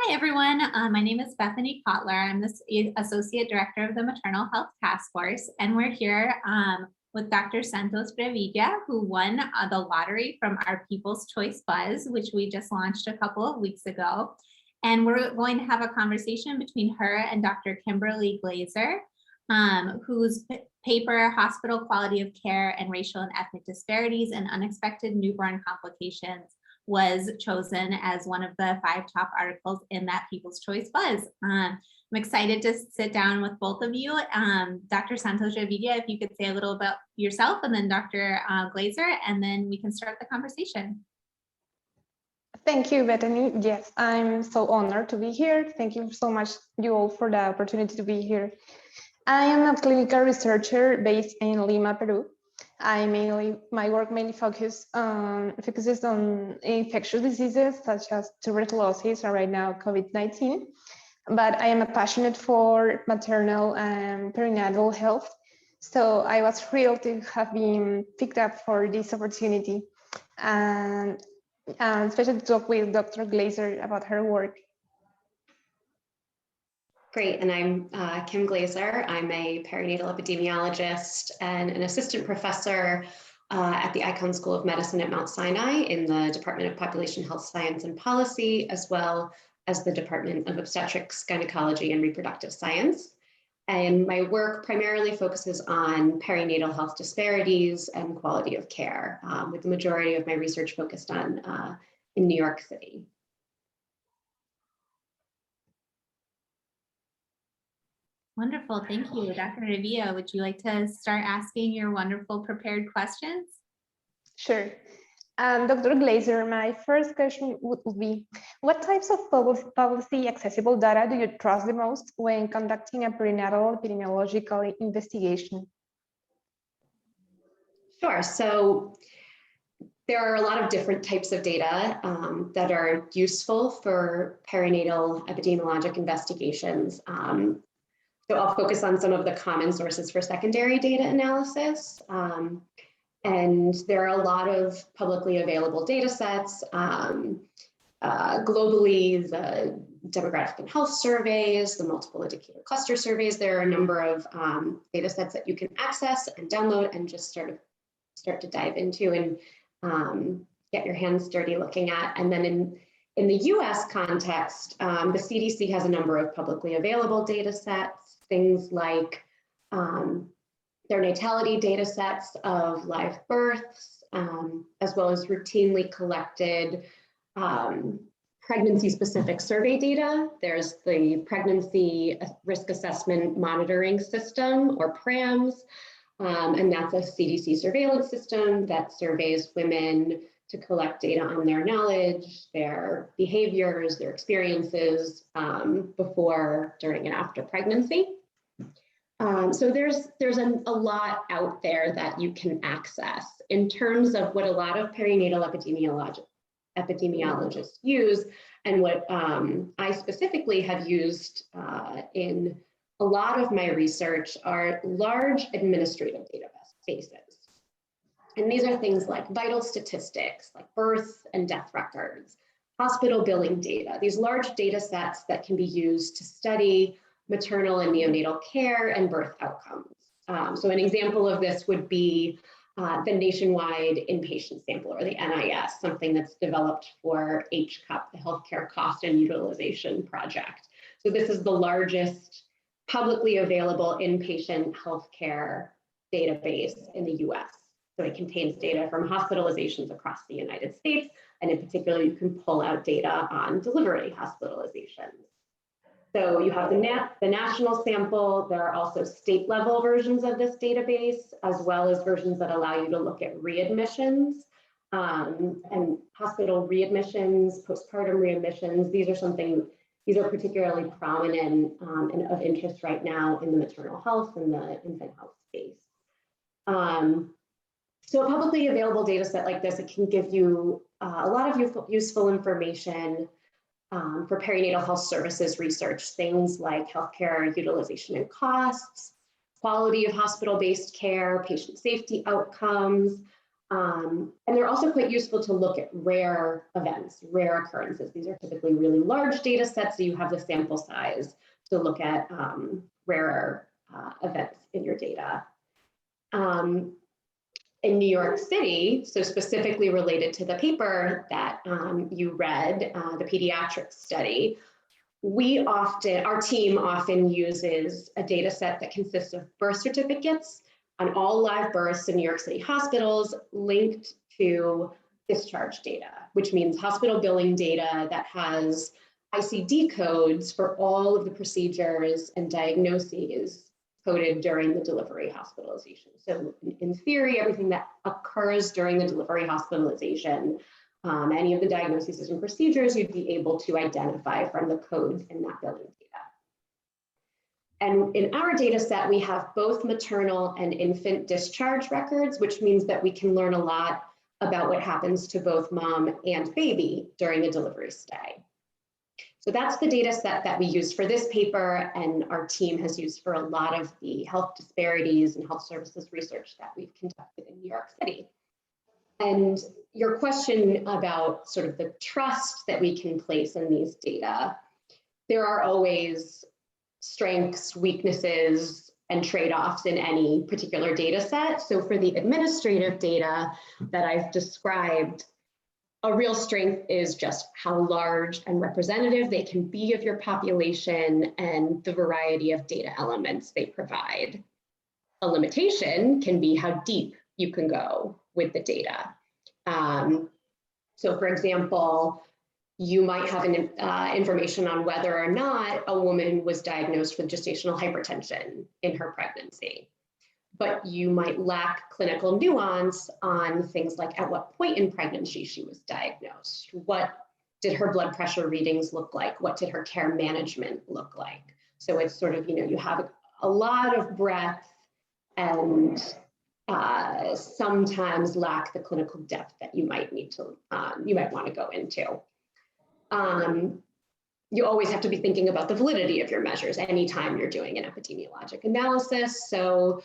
Hi, everyone. My name is Bethany Kotler. I'm the Associate Director of the Maternal Health Task Force, and we're here with Dr. Santos Revilla, who won the lottery from our People's Choice Buzz, which we just launched a couple of weeks ago. And we're going to have a conversation between her and Dr. Kimberly Glazer, whose paper, Hospital Quality of Care and Racial and Ethnic Disparities and Unexpected Newborn Complications, was chosen as one of the 5 top articles in that People's Choice Buzz. I'm excited to sit down with both of you. Dr. Santos Revilla, if you could say a little about yourself, and then Dr. Glazer, and then we can start the conversation. Thank you, Bethany. Yes, I'm so honored to be here. Thank you so much, you all, for the opportunity to be here. I am a clinical researcher based in Lima, Peru. My work mainly focuses on infectious diseases such as tuberculosis and right now COVID-19. But I am a passionate for maternal and perinatal health. So I was thrilled to have been picked up for this opportunity and especially to talk with Dr. Glazer about her work. Great, and I'm Kim Glazer. I'm a perinatal epidemiologist and an assistant professor at the Icahn School of Medicine at Mount Sinai in the Department of Population Health Science and Policy, as well as the Department of Obstetrics, Gynecology, and Reproductive Science. And my work primarily focuses on perinatal health disparities and quality of care, with the majority of my research focused on in New York City. Wonderful, thank you. Dr. Revilla, would you like to start asking your wonderful prepared questions? Sure. Dr. Glazer, my first question would be, what types of publicly accessible data do you trust the most when conducting a perinatal epidemiological investigation? Sure, so there are a lot of different types of data that are useful for perinatal epidemiologic investigations. So I'll focus on some of the common sources for secondary data analysis. And there are a lot of publicly available data sets. Globally, the demographic and health surveys, the multiple indicator cluster surveys, there are a number of data sets that you can access and download and just start to dive into and get your hands dirty looking at. And then in the US context, the CDC has a number of publicly available data sets, things like their natality data sets of live births, as well as routinely collected pregnancy-specific survey data. There's the Pregnancy Risk Assessment Monitoring System, or PRAMS, and that's a CDC surveillance system that surveys women to collect data on their knowledge, their behaviors, their experiences before, during, and after pregnancy. So there's a lot out there that you can access in terms of what a lot of perinatal epidemiologists use, and what I specifically have used in a lot of my research are large administrative databases. And these are things like vital statistics, like birth and death records, hospital billing data, these large data sets that can be used to study maternal and neonatal care and birth outcomes. So an example of this would be the nationwide inpatient sample, or the NIS, something that's developed for HCUP, the Healthcare Cost and Utilization Project. So this is the largest publicly available inpatient healthcare database in the US. So it contains data from hospitalizations across the United States, and in particular, you can pull out data on delivery hospitalizations. So you have the national sample. There are also state level versions of this database, as well as versions that allow you to look at readmissions and hospital readmissions, postpartum readmissions. These are particularly prominent and of interest right now in the maternal health and the infant health space. So a publicly available data set like this, it can give you a lot of useful information for perinatal health services research, things like healthcare utilization and costs, quality of hospital-based care, patient safety outcomes, And they're also quite useful to look at rare events, rare occurrences. These are typically really large data sets, so you have the sample size to look at rarer events in your data. In New York City, so specifically related to the paper that you read, the pediatric study, our team often uses a data set that consists of birth certificates on all live births in New York City hospitals linked to discharge data, which means hospital billing data that has ICD codes for all of the procedures and diagnoses coded during the delivery hospitalization. So in theory, everything that occurs during the delivery hospitalization, any of the diagnoses and procedures, you'd be able to identify from the codes in that billing data. And in our data set, we have both maternal and infant discharge records, which means that we can learn a lot about what happens to both mom and baby during the delivery stay. So that's the data set that we used for this paper, and our team has used for a lot of the health disparities and health services research that we've conducted in New York City. And your question about sort of the trust that we can place in these data, there are always strengths, weaknesses, and trade-offs in any particular data set. So for the administrative data that I've described, a real strength is just how large and representative they can be of your population and the variety of data elements they provide. A limitation can be how deep you can go with the data. So for example, you might have information on whether or not a woman was diagnosed with gestational hypertension in her pregnancy, but you might lack clinical nuance on things like at what point in pregnancy she was diagnosed. What did her blood pressure readings look like? What did her care management look like? So it's sort of, you have a lot of breadth and sometimes lack the clinical depth that you might need to, you might want to go into. You always have to be thinking about the validity of your measures anytime you're doing an epidemiologic analysis. So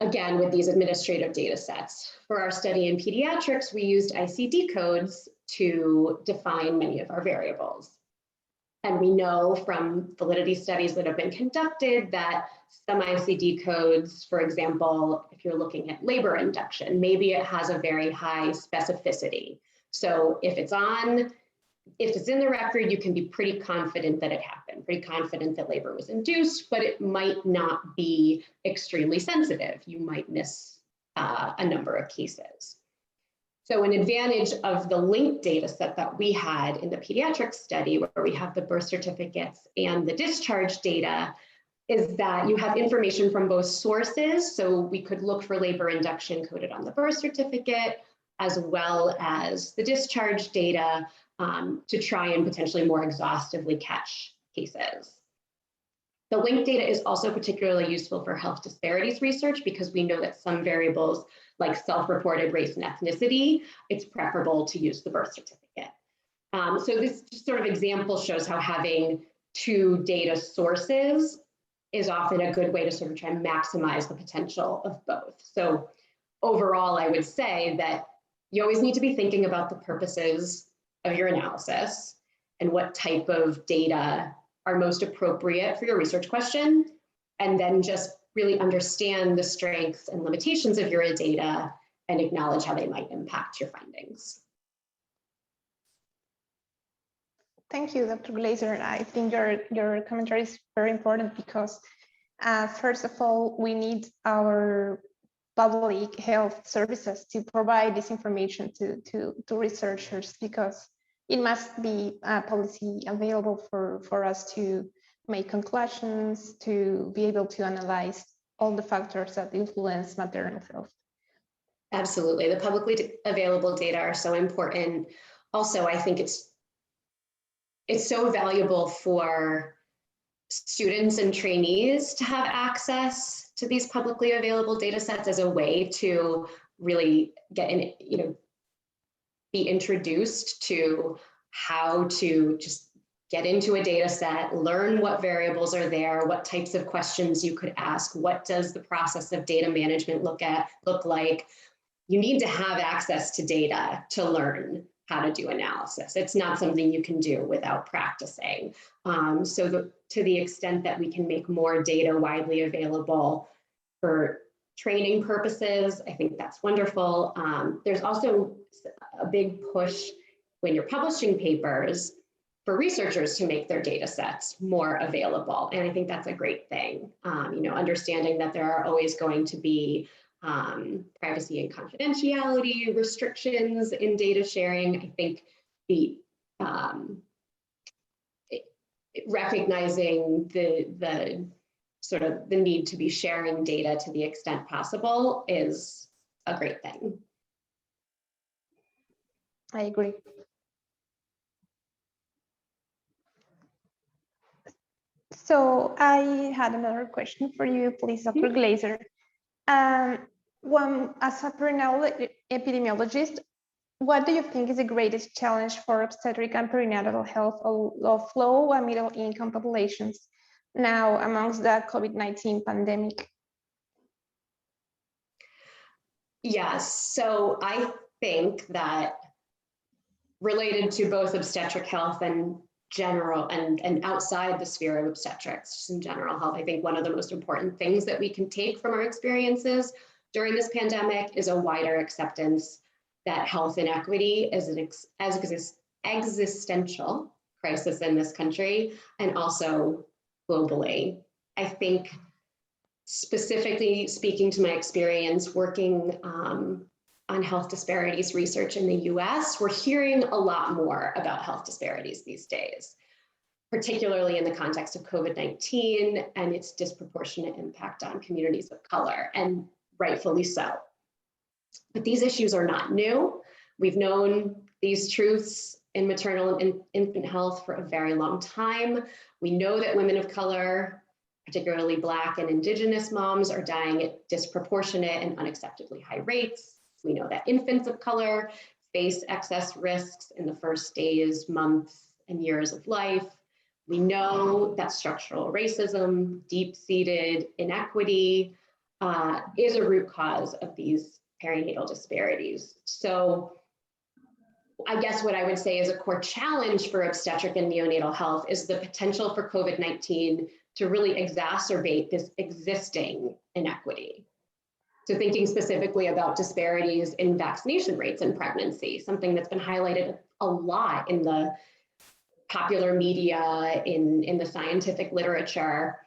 again, with these administrative data sets, for our study in pediatrics, we used ICD codes to define many of our variables. And we know from validity studies that have been conducted that some ICD codes, for example, if you're looking at labor induction, maybe it has a very high specificity. So if it's in the record, you can be pretty confident that it happened, pretty confident that labor was induced, but it might not be extremely sensitive. You might miss a number of cases. So an advantage of the linked data set that we had in the pediatric study, where we have the birth certificates and the discharge data, is that you have information from both sources. So we could look for labor induction coded on the birth certificate, as well as the discharge data, to try and potentially more exhaustively catch cases. The linked data is also particularly useful for health disparities research because we know that some variables like self-reported race and ethnicity, it's preferable to use the birth certificate. So this sort of example shows how having two data sources is often a good way to sort of try and maximize the potential of both. So overall, I would say that you always need to be thinking about the purposes of your analysis and what type of data are most appropriate for your research question, and then just really understand the strengths and limitations of your data and acknowledge how they might impact your findings. Thank you, Dr. Glazer. I think your commentary is very important because first of all, we need our public health services to provide this information to researchers, because it must be a policy available for us to make conclusions, to be able to analyze all the factors that influence maternal health. Absolutely, the publicly available data are so important. Also, I think it's so valuable for students and trainees to have access to these publicly available data sets as a way to really get in, be introduced to how to just get into a data set, learn what variables are there, what types of questions you could ask, what does the process of data management look like. you need to have access to data to learn how to do analysis. It's not something you can do without practicing. To the extent that we can make more data widely available for training purposes, I think that's wonderful. There's also a big push when you're publishing papers for researchers to make their data sets more available. And I think that's a great thing. Understanding that there are always going to be privacy and confidentiality restrictions in data sharing. I think recognizing the sort of the need to be sharing data to the extent possible is a great thing. I agree. So I had another question for you, please, Dr. Glazer. As a perinatal epidemiologist, what do you think is the greatest challenge for obstetric and perinatal health of low and middle income populations now amongst the COVID-19 pandemic? Yes, so I think that related to both obstetric health and general and outside the sphere of obstetrics, just in general health, I think one of the most important things that we can take from our experiences during this pandemic is a wider acceptance that health inequity is an existential crisis in this country and also globally. I think specifically speaking to my experience working on health disparities research in the US, we're hearing a lot more about health disparities these days, particularly in the context of COVID-19 and its disproportionate impact on communities of color, and rightfully so. But these issues are not new. We've known these truths in maternal and infant health for a very long time. We know that women of color, particularly Black and Indigenous moms, are dying at disproportionate and unacceptably high rates. We know that infants of color face excess risks in the first days, months, and years of life. We know that structural racism, deep-seated inequity is a root cause of these perinatal disparities. So I guess what I would say is a core challenge for obstetric and neonatal health is the potential for COVID-19 to really exacerbate this existing inequity. So thinking specifically about disparities in vaccination rates in pregnancy, something that's been highlighted a lot in the popular media, in the scientific literature.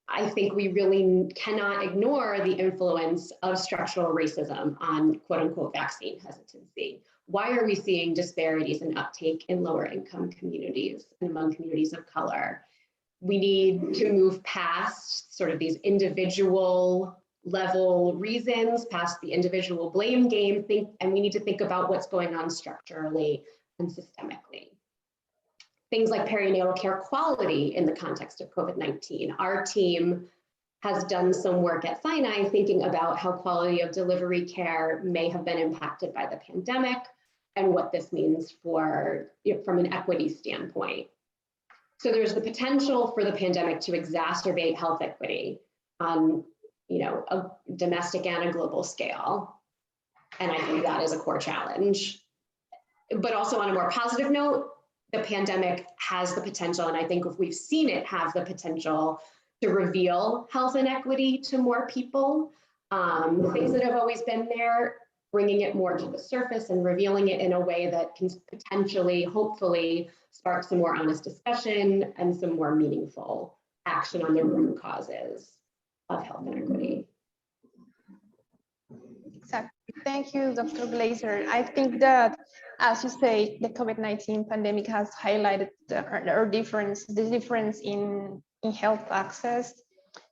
I think we really cannot ignore the influence of structural racism on quote unquote vaccine hesitancy. Why are we seeing disparities in uptake in lower income communities and among communities of color? We need to move past sort of these individual level reasons, past the individual blame game, and we need to think about what's going on structurally and systemically. Things like perinatal care quality in the context of COVID-19. Our team has done some work at Sinai thinking about how quality of delivery care may have been impacted by the pandemic and what this means for, from an equity standpoint. So there's the potential for the pandemic to exacerbate health equity on a domestic and a global scale. And I think that is a core challenge. But also on a more positive note, the pandemic has the potential, and I think if we've seen it have the potential to reveal health inequity to more people, things that have always been there, bringing it more to the surface and revealing it in a way that can potentially, hopefully, spark some more honest discussion and some more meaningful action on the root causes of health inequity. Exactly. Thank you, Dr. Glazer. I think that, as you say, the COVID-19 pandemic has highlighted the difference in health access.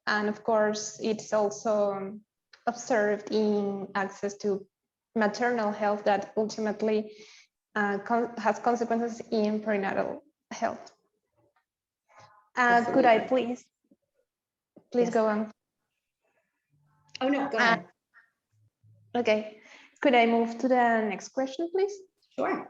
And of course, it's also observed in access to maternal health that ultimately has consequences in perinatal health. Could I please yes. Go on? Oh, no, go ahead. Okay. Could I move to the next question, please? Sure.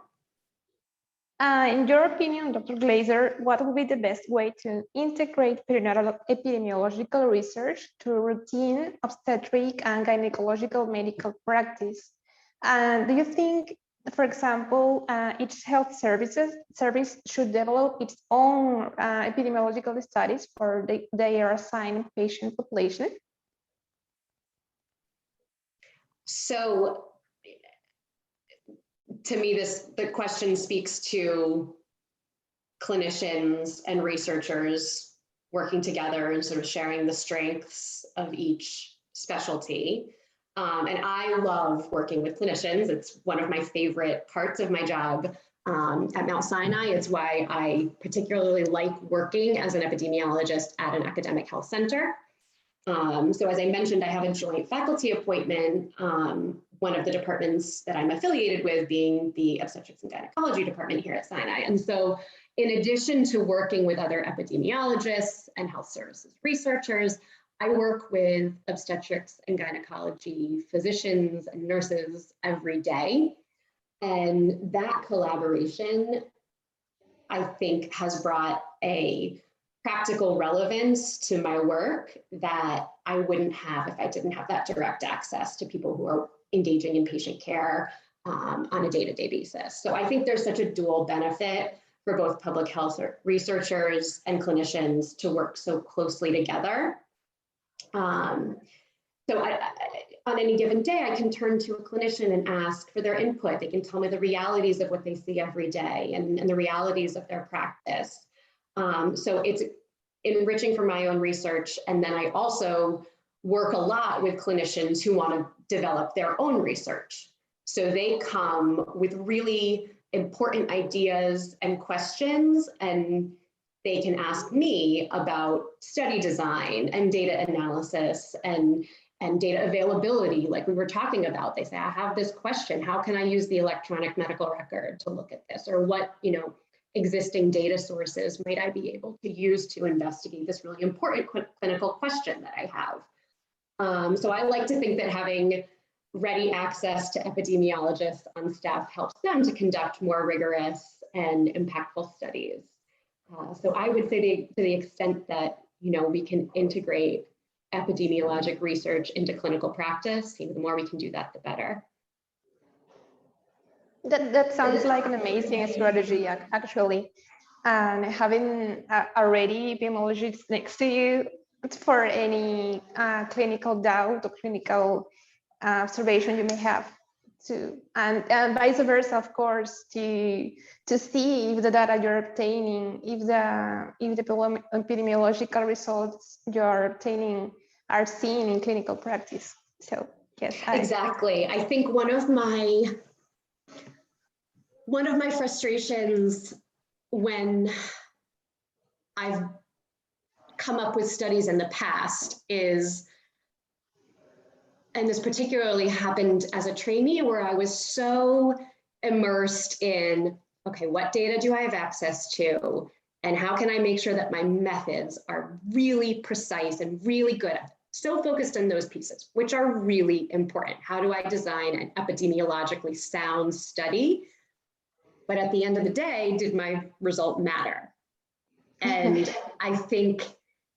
In your opinion, Dr. Glazer, what would be the best way to integrate perinatal epidemiological research to routine obstetric and gynecological medical practice? And do you think, for example, each health service should develop its own epidemiological studies for their assigned patient population? So to me, the question speaks to clinicians and researchers working together and sort of sharing the strengths of each specialty. And I love working with clinicians. It's one of my favorite parts of my job at Mount Sinai. It's why I particularly like working as an epidemiologist at an academic health center. So as I mentioned, I have a joint faculty appointment, one of the departments that I'm affiliated with being the obstetrics and gynecology department here at Sinai. And so in addition to working with other epidemiologists and health services researchers, I work with obstetrics and gynecology physicians and nurses every day. And that collaboration, I think, has brought a practical relevance to my work that I wouldn't have if I didn't have that direct access to people who are engaging in patient care on a day-to-day basis. So I think there's such a dual benefit for both public health researchers and clinicians to work so closely together. So on any given day, I can turn to a clinician and ask for their input. They can tell me the realities of what they see every day and the realities of their practice. So it's enriching for my own research. And then I also work a lot with clinicians who want to develop their own research. So they come with really important ideas and questions, and they can ask me about study design and data analysis and data availability, like we were talking about. They say, I have this question, how can I use the electronic medical record to look at this? Or what, existing data sources might I be able to use to investigate this really important clinical question that I have? So I like to think that having ready access to epidemiologists on staff helps them to conduct more rigorous and impactful studies. So I would say to the extent that we can integrate epidemiologic research into clinical practice, the more we can do that, the better. That sounds like an amazing strategy, actually. And having already epidemiologists next to you for any clinical doubt or clinical observation you may have to, and vice versa, of course, to see if the data you're obtaining, if the epidemiological results you're obtaining are seen in clinical practice. So yes, exactly. I think one of my frustrations when I've come up with studies in the past is, and this particularly happened as a trainee, where I was so immersed in, okay, what data do I have access to? And how can I make sure that my methods are really precise and really good? So focused on those pieces, which are really important. How do I design an epidemiologically sound study? But at the end of the day, did my result matter? And I think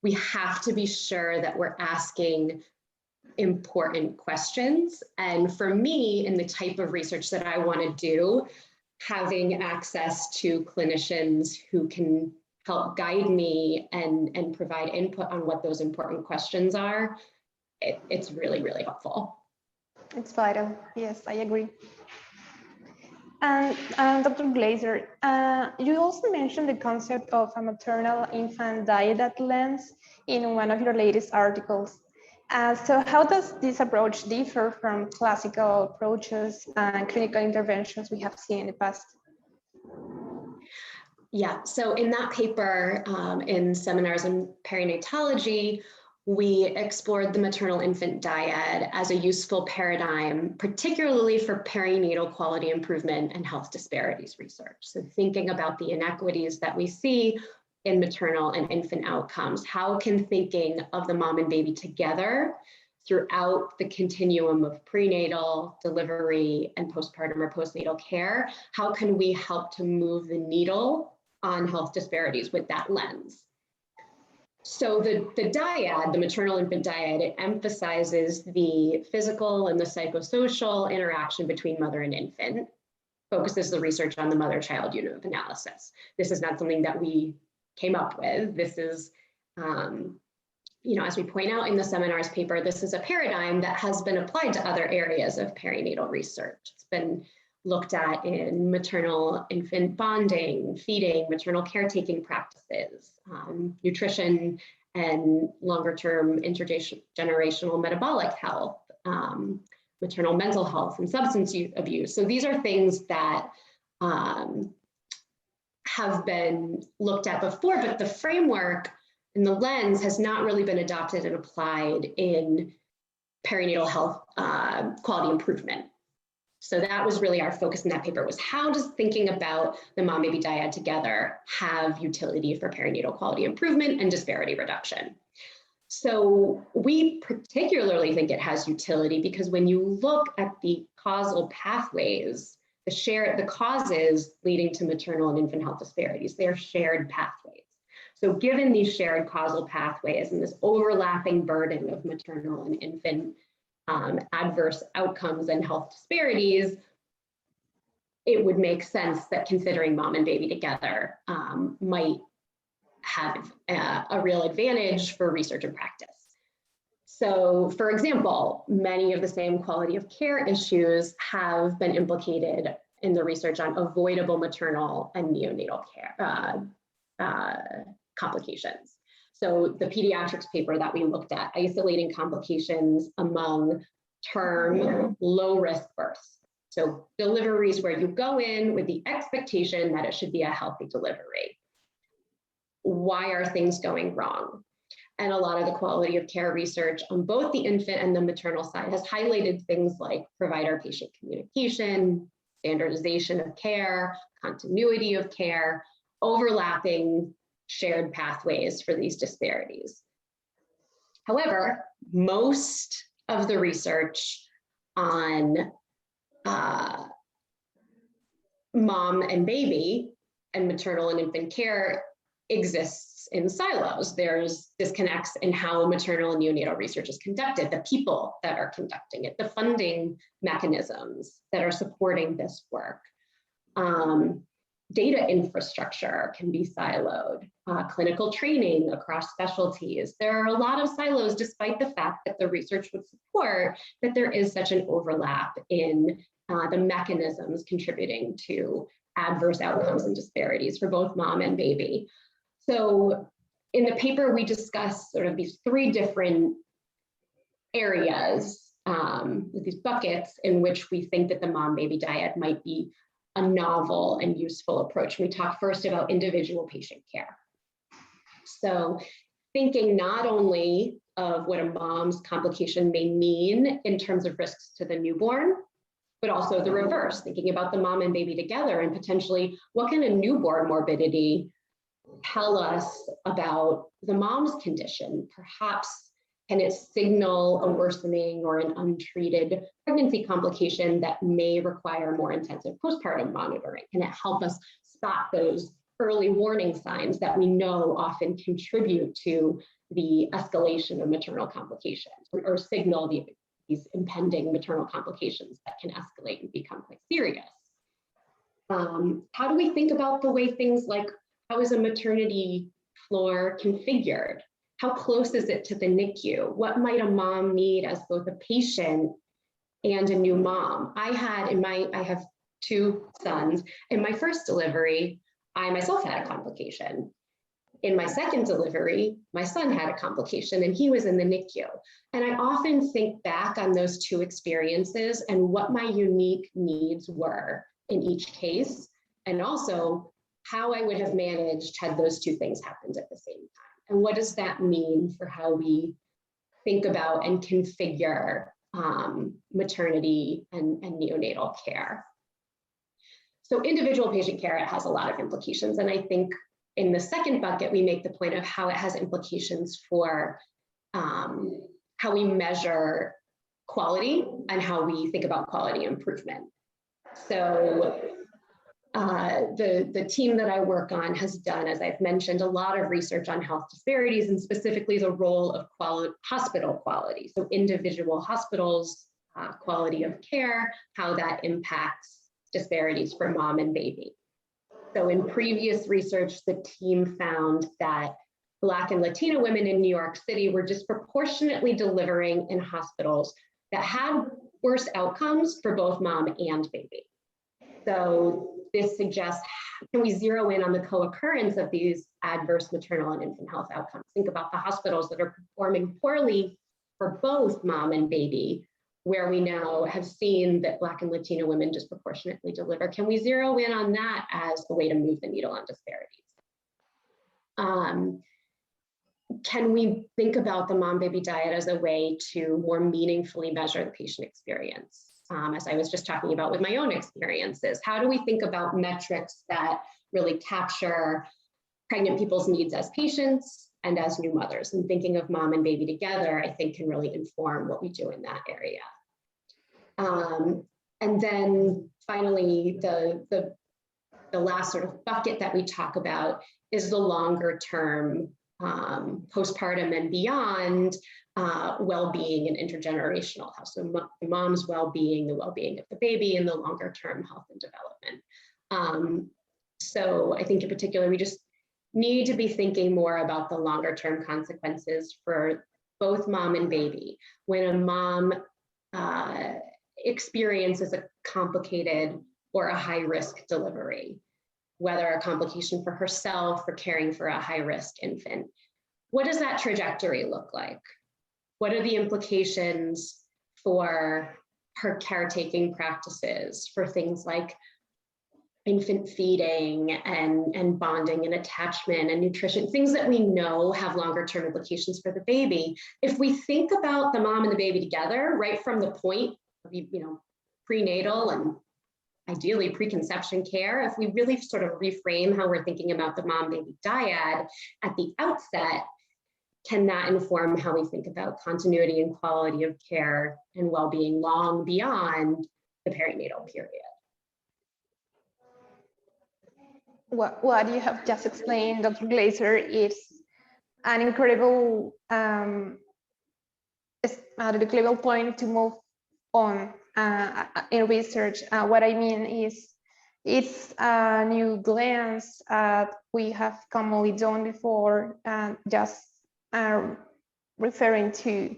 we have to be sure that we're asking important questions. And for me, in the type of research that I want to do, having access to clinicians who can help guide me and provide input on what those important questions are, it's really, really helpful. It's vital. Yes, I agree. And Dr. Glazer, you also mentioned the concept of a maternal infant diet lens in one of your latest articles. So how does this approach differ from classical approaches and clinical interventions we have seen in the past? Yeah, so in that paper, in Seminars in Perinatology, we explored the maternal infant diet as a useful paradigm, particularly for perinatal quality improvement and health disparities research. So thinking about the inequities that we see in maternal and infant outcomes, how can thinking of the mom and baby together throughout the continuum of prenatal, delivery, and postpartum or postnatal care, how can we help to move the needle on health disparities with that lens? So the dyad, the maternal infant dyad, it emphasizes the physical and the psychosocial interaction between mother and infant, focuses the research on the mother-child unit of analysis. This is not something that we came up with. This is, as we point out in the seminars paper, this is a paradigm that has been applied to other areas of perinatal research. It's been looked at in maternal infant bonding, feeding, maternal caretaking practices, nutrition, and longer-term intergenerational metabolic health, maternal mental health, and substance abuse. So these are things that have been looked at before, but the framework and the lens has not really been adopted and applied in perinatal health quality improvement. So that was really our focus in that paper, was how does thinking about the mom-baby dyad together have utility for perinatal quality improvement and disparity reduction? So we particularly think it has utility because when you look at the causal pathways, the causes leading to maternal and infant health disparities, they're shared pathways. So given these shared causal pathways and this overlapping burden of maternal and infant adverse outcomes and health disparities, it would make sense that considering mom and baby together might have a real advantage for research and practice. So for example, many of the same quality of care issues have been implicated in the research on avoidable maternal and neonatal care complications. So the pediatrics paper that we looked at, isolating complications among term low-risk births. So deliveries where you go in with the expectation that it should be a healthy delivery. Why are things going wrong? And a lot of the quality of care research on both the infant and the maternal side has highlighted things like provider-patient communication, standardization of care, continuity of care, overlapping shared pathways for these disparities. However, most of the research on mom and baby and maternal and infant care exists in silos. There's disconnects in how maternal and neonatal research is conducted, the people that are conducting it, the funding mechanisms that are supporting this work. Data infrastructure can be siloed, clinical training across specialties. There are a lot of silos, despite the fact that the research would support that there is such an overlap in the mechanisms contributing to adverse outcomes and disparities for both mom and baby. So in the paper, we discuss sort of these three different areas with these buckets in which we think that the mom-baby dyad might be a novel and useful approach. We talk first about individual patient care. So thinking not only of what a mom's complication may mean in terms of risks to the newborn, but also the reverse, thinking about the mom and baby together and potentially what can a newborn morbidity tell us about the mom's condition? Perhaps can it signal a worsening or an untreated pregnancy complication that may require more intensive postpartum monitoring? Can it help us spot those early warning signs that we know often contribute to the escalation of maternal complications or signal these impending maternal complications that can escalate and become quite serious? How do we think about the way things like, how is a maternity floor configured? How close is it to the NICU? What might a mom need as both a patient and a new mom? I have two sons. In my first delivery, I myself had a complication. In my second delivery, my son had a complication and he was in the NICU. And I often think back on those two experiences and what my unique needs were in each case, and also how I would have managed had those two things happened at the same time. And what does that mean for how we think about and configure maternity and neonatal care? So individual patient care, it has a lot of implications. And I think in the second bucket, we make the point of how it has implications for how we measure quality and how we think about quality improvement. So the team that I work on has done, as I've mentioned, a lot of research on health disparities and specifically the role of hospital quality. So individual hospitals, quality of care, how that impacts disparities for mom and baby. So in previous research, the team found that Black and Latino women in New York City were disproportionately delivering in hospitals that had worse outcomes for both mom and baby. So this suggests, can we zero in on the co-occurrence of these adverse maternal and infant health outcomes? Think about the hospitals that are performing poorly for both mom and baby, where we now have seen that Black and Latino women disproportionately deliver. Can we zero in on that as a way to move the needle on disparities? Can we think about the mom-baby diet as a way to more meaningfully measure the patient experience? As I was just talking about with my own experiences, how do we think about metrics that really capture pregnant people's needs as patients and as new mothers? And thinking of mom and baby together, I think can really inform what we do in that area. And then finally, the last sort of bucket that we talk about is the longer term postpartum and beyond well-being and intergenerational health. So the mom's well-being, the well-being of the baby, and the longer term health and development. So I think in particular, we just need to be thinking more about the longer term consequences for both mom and baby. When a mom experiences a complicated or a high-risk delivery, whether a complication for herself or caring for a high-risk infant, what does that trajectory look like? What are the implications for her caretaking practices, for things like infant feeding and bonding and attachment and nutrition, things that we know have longer term implications for the baby? If we think about the mom and the baby together, right from the point of, prenatal and ideally preconception care, if we really sort of reframe how we're thinking about the mom-baby dyad at the outset, can that inform how we think about continuity and quality of care and well-being long beyond the perinatal period? What you have just explained, Dr. Glazer, is an incredible point to move on in research. What I mean is, it's a new glance at we have commonly done before, just referring to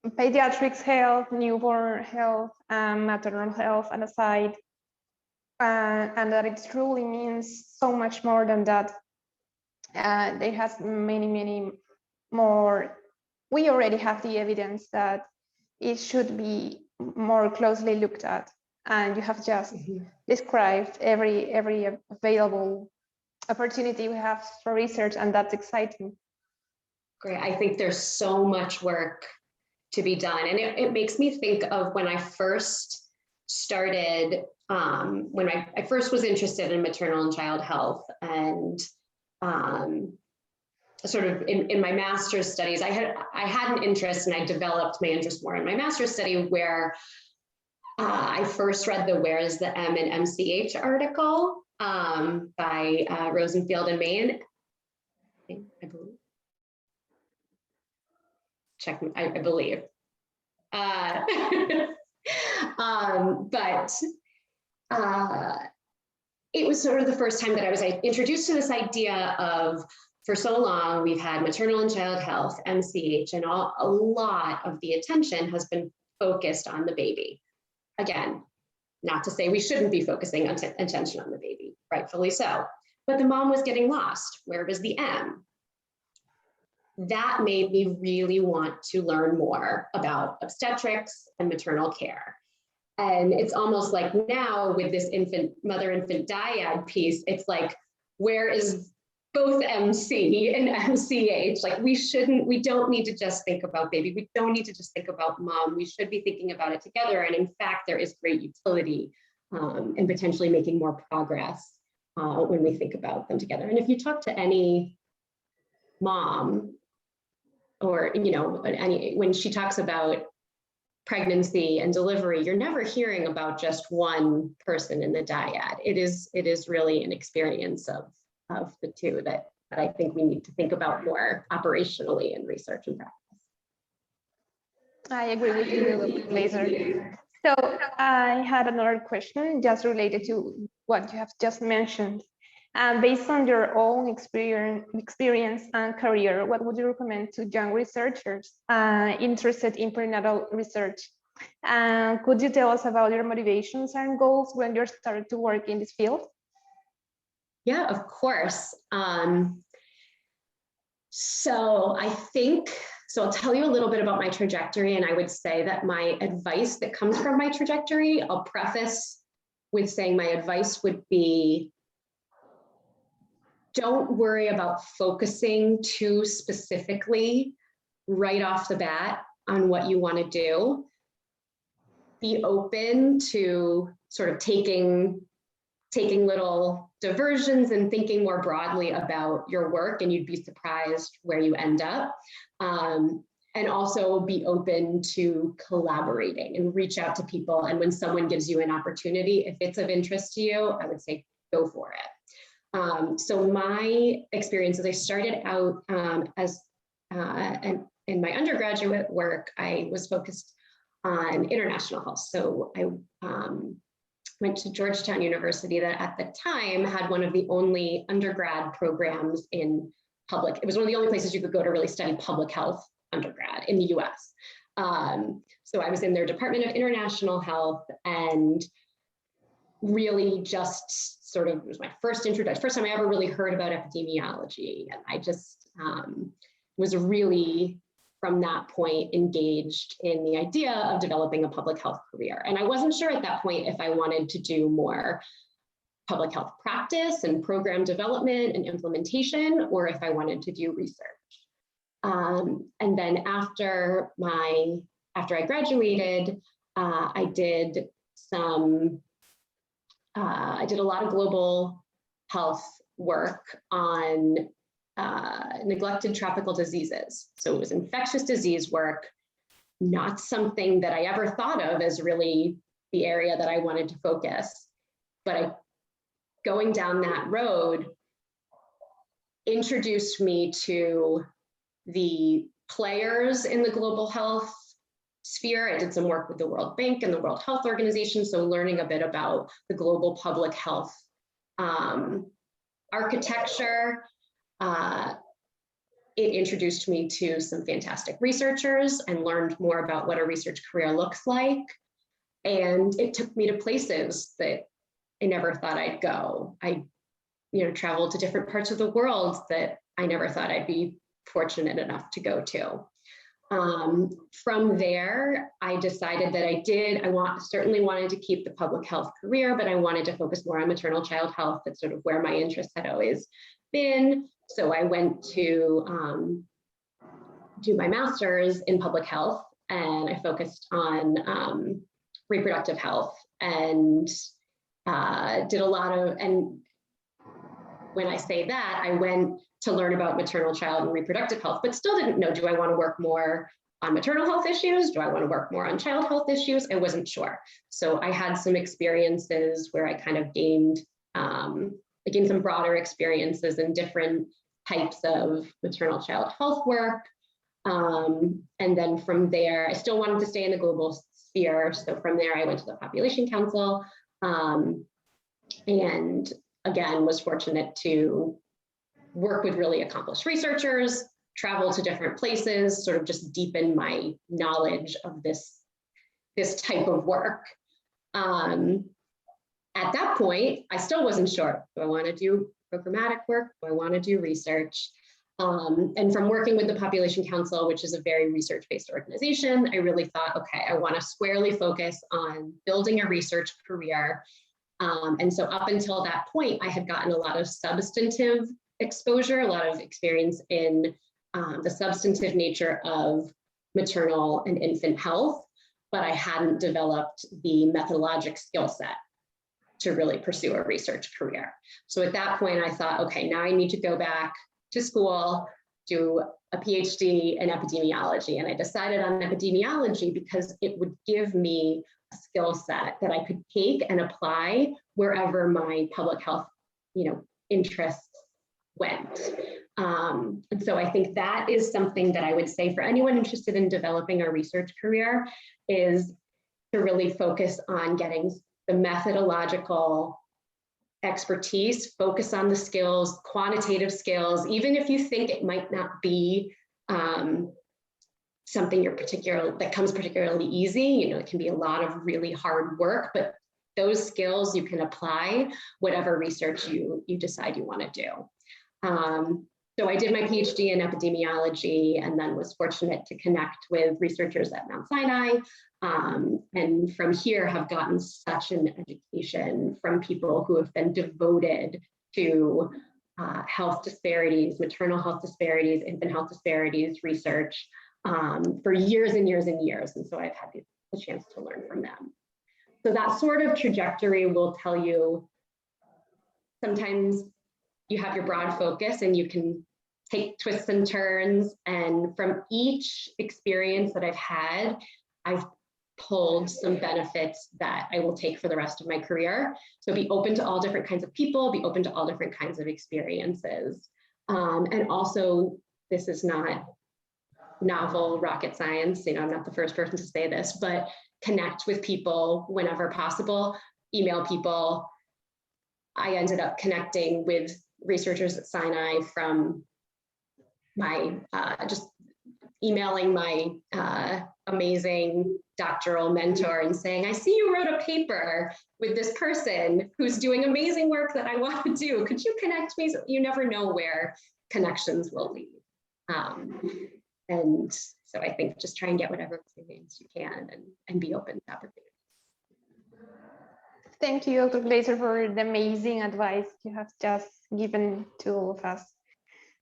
pediatrics health, newborn health, maternal health, and aside, and that it truly means so much more than that. There has many more. We already have the evidence that it should be more closely looked at, and you have just described every available opportunity we have for research, and that's exciting. Great. I think there's so much work to be done, and it makes me think of when I first started, when I first was interested in maternal and child health, and sort of in my master's studies, I had an interest, and I developed my interest more in my master's study, where I first read the Where is the M in MCH article by Rosenfield and Main, I believe. I believe. But it was sort of the first time that I was introduced to this idea of, for so long, we've had maternal and child health, MCH, and a lot of the attention has been focused on the baby. Again, not to say we shouldn't be focusing attention on the baby, rightfully so, but the mom was getting lost. Where was the M? That made me really want to learn more about obstetrics and maternal care. And it's almost like now with this mother-infant dyad piece, it's like, where is both MC and MCH? Like we don't need to just think about baby. We don't need to just think about mom. We should be thinking about it together. And in fact, there is great utility in potentially making more progress when we think about them together. And if you talk to any mom, or when she talks about pregnancy and delivery, you're never hearing about just one person in the dyad. It is really an experience of the two that I think we need to think about more operationally in research and practice. I agree with you, Dr. Glazer. So I had another question just related to what you have just mentioned. Based on your own experience and career, what would you recommend to young researchers interested in perinatal research? Could you tell us about your motivations and goals when you started to work in this field? Yeah, of course. So I'll tell you a little bit about my trajectory, and I would say that my advice that comes from my trajectory, I'll preface with saying my advice would be, don't worry about focusing too specifically right off the bat on what you want to do. Be open to sort of taking little diversions and thinking more broadly about your work, and you'd be surprised where you end up. And also be open to collaborating and reach out to people. And when someone gives you an opportunity, if it's of interest to you, I would say go for it. So my experience is I started out in my undergraduate work, I was focused on international health. So I went to Georgetown University that at the time had one of the only undergrad programs in public. It was one of the only places you could go to really study public health undergrad in the US. So I was in their Department of International Health, and really just sort of, it was my first introduction, first time I ever really heard about epidemiology. And I just was really, from that point, engaged in the idea of developing a public health career. And I wasn't sure at that point if I wanted to do more public health practice and program development and implementation, or if I wanted to do research. And then after I graduated, I did a lot of global health work on neglected tropical diseases. So it was infectious disease work, not something that I ever thought of as really the area that I wanted to focus. But going down that road introduced me to the players in the global health sphere. I did some work with the World Bank and the World Health Organization, so learning a bit about the global public health architecture. It introduced me to some fantastic researchers and learned more about what a research career looks like. And it took me to places that I never thought I'd go. I traveled to different parts of the world that I never thought I'd be fortunate enough to go to. From there, I decided that I certainly wanted to keep the public health career, but I wanted to focus more on maternal child health. That's sort of where my interest had always been. So I went to do my master's in public health, and I focused on reproductive health, and did a lot of, and when I say that, I went to learn about maternal child and reproductive health, but still didn't know, do I want to work more on maternal health issues? Do I want to work more on child health issues? I wasn't sure. So I had some experiences where I kind of gained some broader experiences in different types of maternal child health work. And then from there, I still wanted to stay in the global sphere. So from there, I went to the Population Council, and again, was fortunate to work with really accomplished researchers, travel to different places, sort of just deepen my knowledge of this type of work. At that point, I still wasn't sure. Do I want to do programmatic work? Do I want to do research? And from working with the Population Council, which is a very research-based organization, I really thought, okay, I want to squarely focus on building a research career. And so up until that point, I had gotten a lot of substantive exposure, a lot of experience in the substantive nature of maternal and infant health, but I hadn't developed the methodologic skill set to really pursue a research career. So at that point, I thought, okay, now I need to go back to school, do a PhD in epidemiology. And I decided on epidemiology because it would give me a skill set that I could take and apply wherever my public health, interests went. And so I think that is something that I would say for anyone interested in developing a research career, is to really focus on getting the methodological expertise, focus on the skills, quantitative skills, even if you think it might not be something that comes particularly easy. It can be a lot of really hard work, but those skills you can apply whatever research you decide you want to do. So I did my PhD in epidemiology, and then was fortunate to connect with researchers at Mount Sinai. And from here have gotten such an education from people who have been devoted to health disparities, maternal health disparities, infant health disparities research for years and years and years. And so I've had the chance to learn from them. So that sort of trajectory will tell you, sometimes you have your broad focus and you can take twists and turns. And from each experience that I've had, I've pulled some benefits that I will take for the rest of my career. So be open to all different kinds of people, be open to all different kinds of experiences. And also, this is not novel rocket science. I'm not the first person to say this, but connect with people whenever possible, email people. I ended up connecting with researchers at Sinai from my, just emailing my amazing doctoral mentor and saying, I see you wrote a paper with this person who's doing amazing work that I want to do. Could you connect me? So you never know where connections will lead. And so I think just try and get whatever experience you can and be open to opportunities. Thank you, Dr. Glazer, for the amazing advice you have just given to all of us.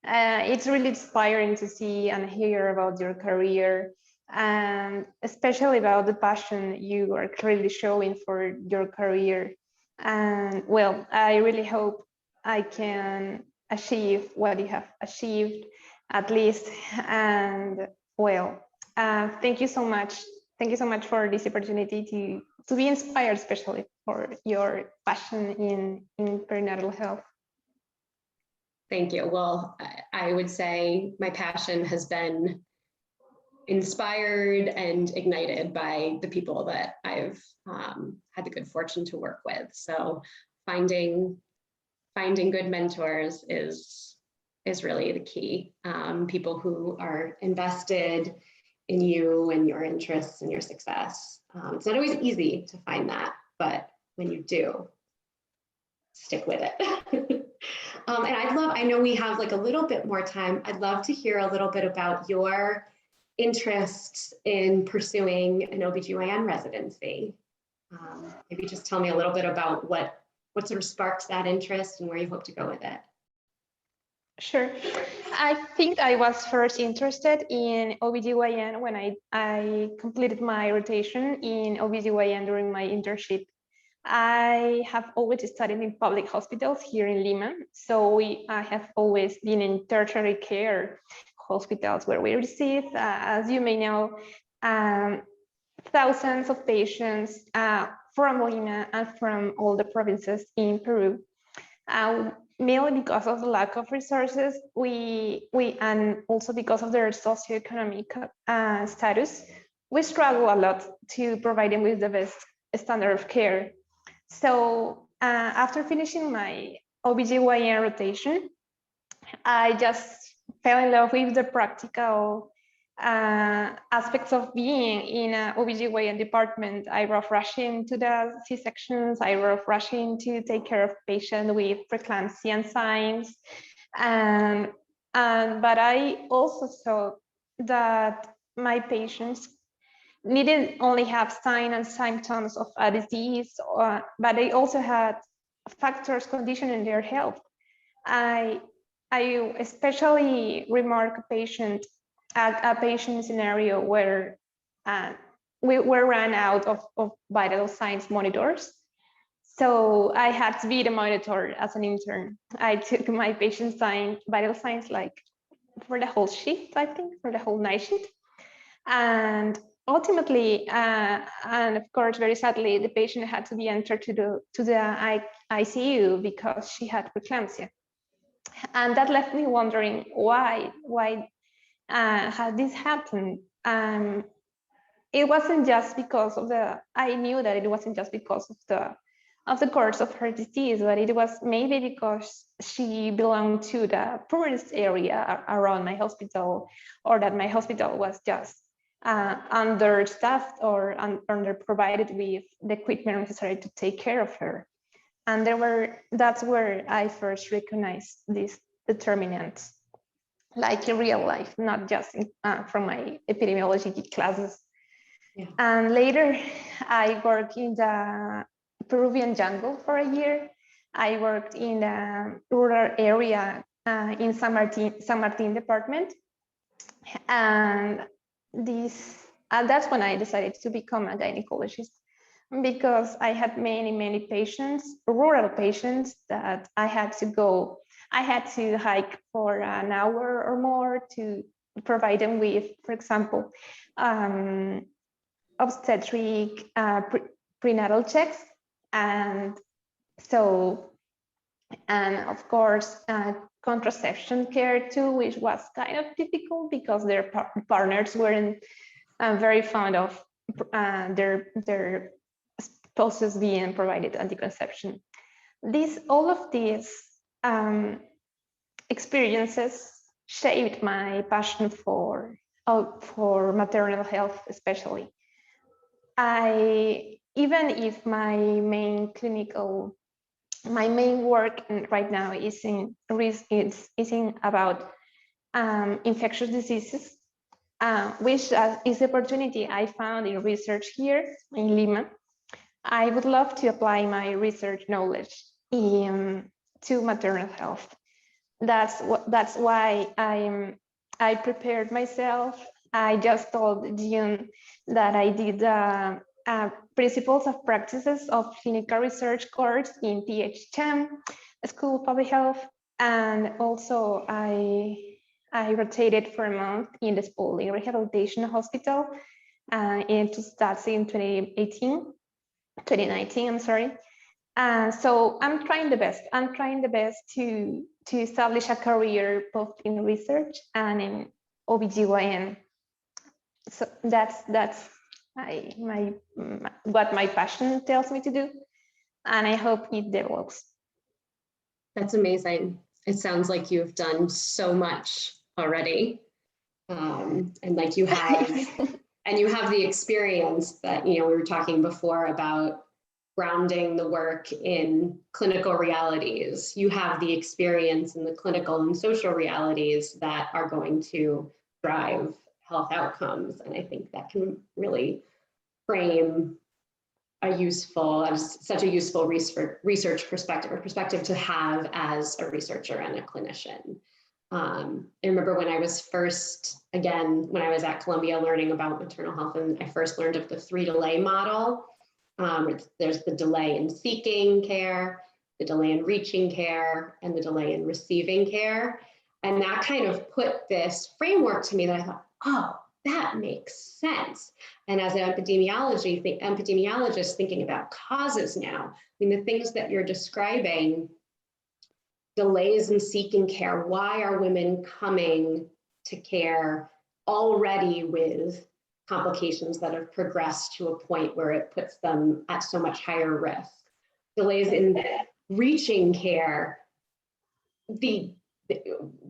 It's really inspiring to see and hear about your career, and especially about the passion you are clearly showing for your career. And well, I really hope I can achieve what you have achieved, at least. And well, thank you so much. Thank you so much for this opportunity to be inspired, especially for your passion in perinatal health. Thank you. Well, I would say my passion has been inspired and ignited by the people that I've had the good fortune to work with. So finding good mentors is really the key. People who are invested in you and your interests and your success. It's not always easy to find that, but when you do, stick with it. And I know we have like a little bit more time. I'd love to hear a little bit about your interests in pursuing an OBGYN residency. Maybe just tell me a little bit about what sort of sparked that interest and where you hope to go with it. Sure. I think I was first interested in OBGYN when I completed my rotation in OBGYN during my internship. I have always studied in public hospitals here in Lima, so I have always been in tertiary care hospitals where we receive, as you may know, thousands of patients from Lima and from all the provinces in Peru. Mainly because of the lack of resources, and also because of their socioeconomic status, we struggle a lot to provide them with the best standard of care. So after finishing my OBGYN rotation, I just fell in love with the practical aspects of being in an OBGYN department. I love rushing to the C-sections. I love rushing to take care of patients with preeclampsia and signs. But I also saw that my patients needn't only have signs and symptoms of a disease, but they also had factors conditioning their health. I especially remark a patient scenario where we were ran out of vital signs monitors. So I had to be the monitor as an intern. I took my patient's vital signs like the whole shift, I think, for the whole night shift. And ultimately, and of course, very sadly, the patient had to be entered to the ICU because she had preeclampsia. And that left me wondering why had this happened. It wasn't just because of I knew that it wasn't just because of the course of her disease, but it was maybe because she belonged to the poorest area around my hospital, or that my hospital was just understaffed or under-provided with the equipment necessary to take care of her. And that's where I first recognized these determinants, like in real life, not just from my epidemiology classes. Yeah. And later, I worked in the Peruvian jungle for a year. I worked in a rural area in San Martin department. And that's when I decided to become a gynecologist, because I had many patients, rural patients, that I had to hike for an hour or more to provide them with, for example, obstetric prenatal checks, and of course contraception care too, which was kind of difficult because their partners weren't very fond of their spouses being provided anticonception. All of these experiences shaped my passion for maternal health, especially. Even if my main work right now isn't about infectious diseases, which is the opportunity I found in research here in Lima. I would love to apply my research knowledge to maternal health. That's why I prepared myself. I just told June that I did Principles of Practices of Clinical Research course in PHChem, School of Public Health, and also I rotated for a month in the Spalding Rehabilitation Hospital. That's in 2019, I'm sorry. So I'm trying the best. I'm trying the best to establish a career both in research and in OBGYN. So that's what my passion tells me to do, and I hope it develops. That's amazing. It sounds like you've done so much already, and like you have, and you have the experience that we were talking before about grounding the work in clinical realities. You have the experience in the clinical and social realities that are going to drive health outcomes. And I think that can really frame such a useful research perspective, or perspective to have as a researcher and a clinician. I remember when I was when I was at Columbia learning about maternal health, and I first learned of the 3 delay model. There's the delay in seeking care, the delay in reaching care, and the delay in receiving care. And that kind of put this framework to me that I thought, oh, that makes sense. And as an epidemiologist thinking about causes now, the things that you're describing, delays in seeking care, why are women coming to care already with complications that have progressed to a point where it puts them at so much higher risk? Delays in reaching care, the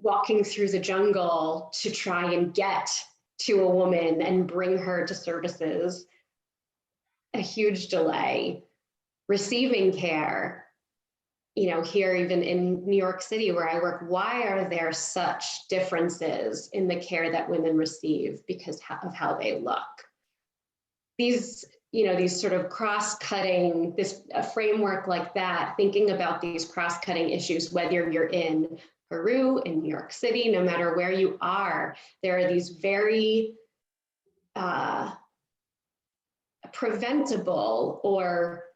walking through the jungle to try and get to a woman and bring her to services, a huge delay. Receiving care, here even in New York City where I work, why are there such differences in the care that women receive because of how they look? These sort of cross-cutting, a framework like that, thinking about these cross-cutting issues, whether you're in Peru, in New York City, no matter where you are, there are these very preventable, or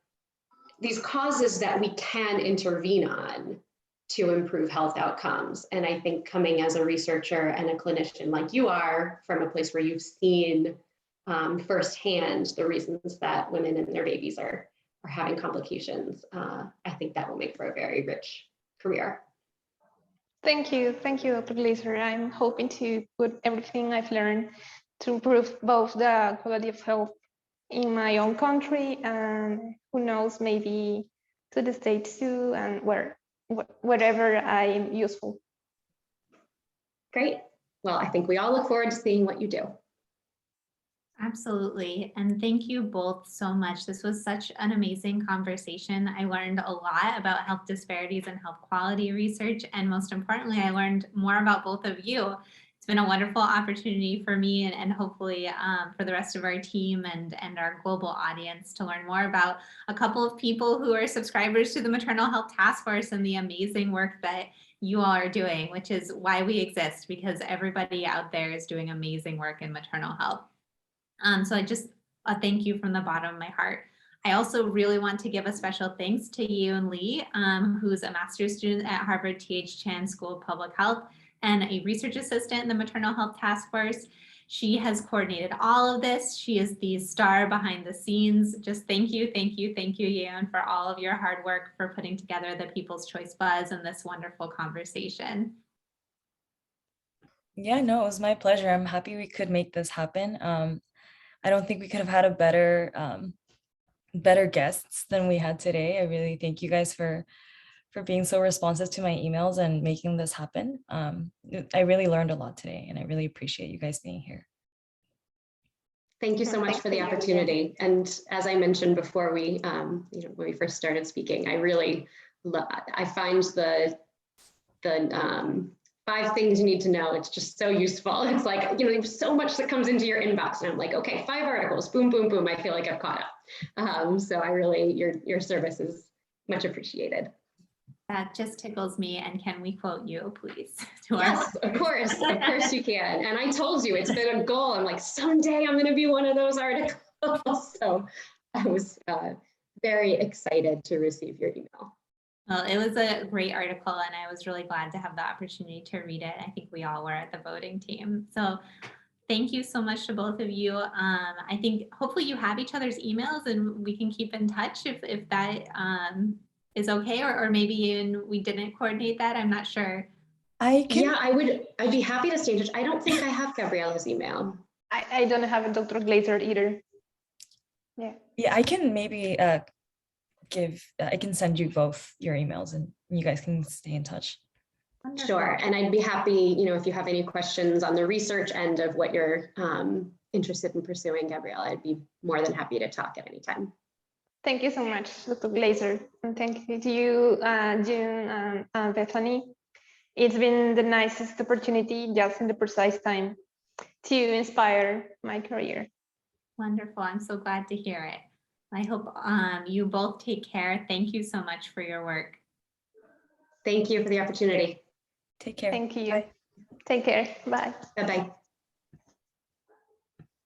these causes that we can intervene on to improve health outcomes. And I think coming as a researcher and a clinician like you are, from a place where you've seen firsthand the reasons that women and their babies are having complications, I think that will make for a very rich career. Thank you, Dr. Glazer. I'm hoping to put everything I've learned to improve both the quality of health in my own country and who knows, maybe to the States too, and wherever I'm useful. Great. Well, I think we all look forward to seeing what you do. Absolutely. And thank you both so much. This was such an amazing conversation. I learned a lot about health disparities and health quality research. And most importantly, I learned more about both of you. It's been a wonderful opportunity for me and hopefully for the rest of our team and our global audience to learn more about a couple of people who are subscribers to the Maternal Health Task Force and the amazing work that you all are doing, which is why we exist, because everybody out there is doing amazing work in maternal health. So I just thank you from the bottom of my heart. I also really want to give a special thanks to Yoon Lee, who's a master's student at Harvard T.H. Chan School of Public Health and a research assistant in the Maternal Health Task Force. She has coordinated all of this. She is the star behind the scenes. Just thank you, Yoon, for all of your hard work for putting together the People's Choice Buzz and this wonderful conversation. Yeah, no, it was my pleasure. I'm happy we could make this happen. I don't think we could have had a better guests than we had today. I really thank you guys for being so responsive to my emails and making this happen. I really learned a lot today, and I really appreciate you guys being here. Thank you so much for the opportunity. And as I mentioned before, when we first started speaking, I find the 5 things you need to know. It's just so useful. It's like, there's so much that comes into your inbox and I'm like, okay, 5 articles, boom, boom, boom. I feel like I've caught up. So I really, your service is much appreciated. That just tickles me. And can we quote you, please? Yes, of course you can. And I told you, it's been a goal. I'm like, someday I'm going to be one of those articles. So I was very excited to receive your email. Well, it was a great article and I was really glad to have the opportunity to read it. I think we all were at the voting team. So thank you so much to both of you. I think hopefully you have each other's emails and we can keep in touch if that is okay, or maybe we didn't coordinate that. I'm not sure. I'd be happy to stay in touch. I don't think I have Gabriela's email. I don't have a Dr. Glazer either. Yeah, I can maybe I can send you both your emails and you guys can stay in touch. Wonderful. Sure. And I'd be happy, if you have any questions on the research end of what you're interested in pursuing, Gabriela, I'd be more than happy to talk at any time. Thank you so much, Dr. Glazer. And thank you to you, June and Bethany. It's been the nicest opportunity just in the precise time to inspire my career. Wonderful. I'm so glad to hear it. I hope you both take care. Thank you so much for your work. Thank you for the opportunity. Take care. Thank you. Bye. Take care. Bye. Bye-bye.